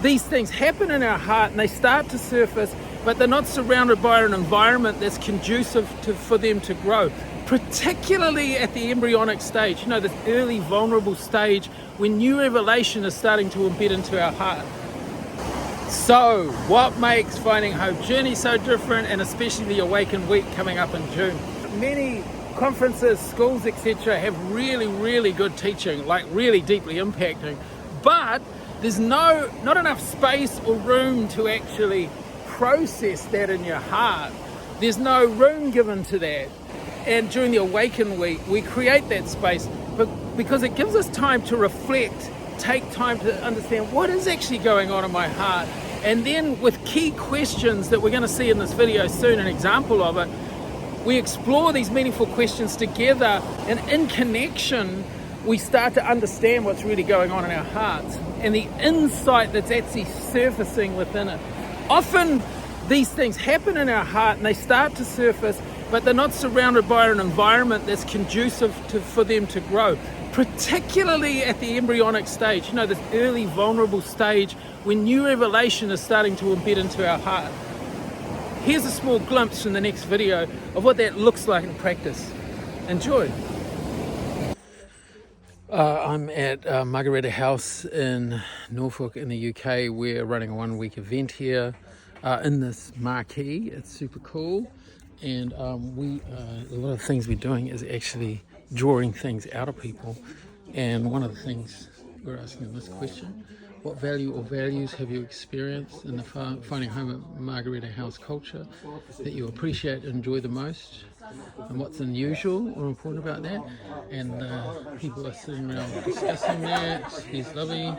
these things happen in our heart and they start to surface, but they're not surrounded by an environment that's conducive for them to grow, particularly at the embryonic stage, you know, this early vulnerable stage when new revelation is starting to embed into our heart. So what makes Finding Hope Journey so different, and especially the Awaken week coming up in June? Many conferences, schools, etc. have really good teaching, like really deeply impacting, but there's not enough space or room to actually process that in your heart. There's no room given to that. And during the Awaken week, we create that space because it gives us time to reflect, take time to understand what is actually going on in my heart. And then with key questions that we're going to see in this video soon, an example of it, we explore these meaningful questions together, and in connection, we start to understand what's really going on in our hearts and the insight that's actually surfacing within it. Often these things happen in our heart and they start to surface, but they're not surrounded by an environment that's conducive for them to grow, particularly at the embryonic stage, you know, this early vulnerable stage when new revelation is starting to embed into our heart. Here's a small glimpse in the next video of what that looks like in practice. Enjoy. I'm at Margaretta House in Norfolk in the UK. We're running a 1 week event here in this marquee. It's super cool. And a lot of the things we're doing is actually drawing things out of people. And one of the things we're asking them this question: what value or values have you experienced in the Finding Home at Margaretta House culture that you appreciate and enjoy the most? And what's unusual or important about that? And people are sitting around discussing that. Here's lovely,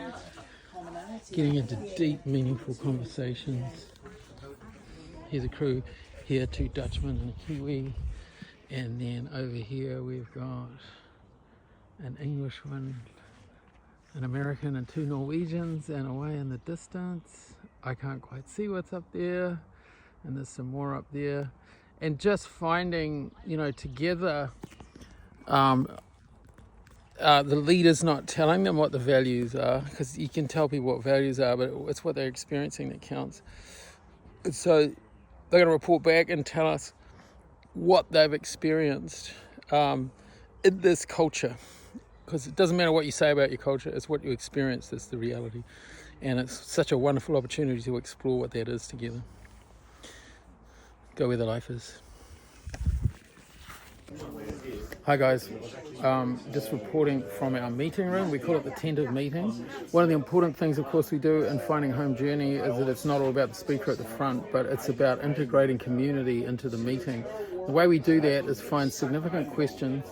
getting into deep, meaningful conversations. Here's a crew here, 2 Dutchmen and a Kiwi. And then over here we've got an Englishman, an American and 2 Norwegians, and away in the distance, I can't quite see what's up there, and there's some more up there. And just finding, you know, together, the leader's not telling them what the values are, because you can tell people what values are, but it's what they're experiencing that counts. So they're going to report back and tell us what they've experienced in this culture. Because it doesn't matter what you say about your culture, it's what you experience that's the reality. And it's such a wonderful opportunity to explore what that is together. Go where the life is. Hi guys, just reporting from our meeting room. We call it the tent of meetings. One of the important things, of course, we do in Finding Home Journey is that it's not all about the speaker at the front, but it's about integrating community into the meeting. The way we do that is find significant questions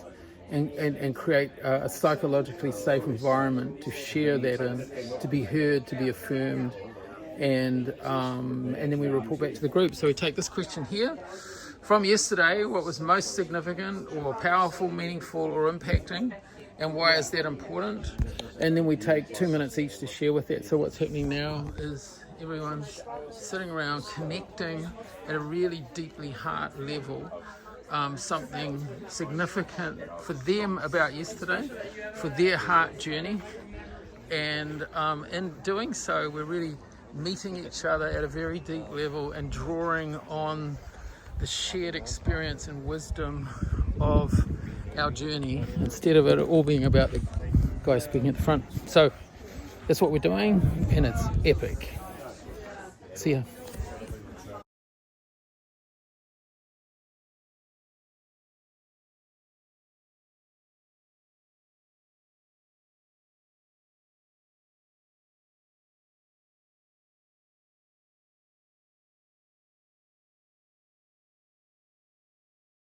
and create a psychologically safe environment to share that in, to be heard, to be affirmed, and then we report back to the group. So we take this question here from yesterday: what was most significant or powerful, meaningful or impacting, and why is that important? And then we take 2 minutes each to share with that. So what's happening now is everyone's sitting around connecting at a really deeply heart level, something significant for them about yesterday, for their heart journey. And in doing so, we're really meeting each other at a very deep level and drawing on the shared experience and wisdom of our journey, instead of it all being about the guy speaking at the front. So that's what we're doing, and it's epic. See ya.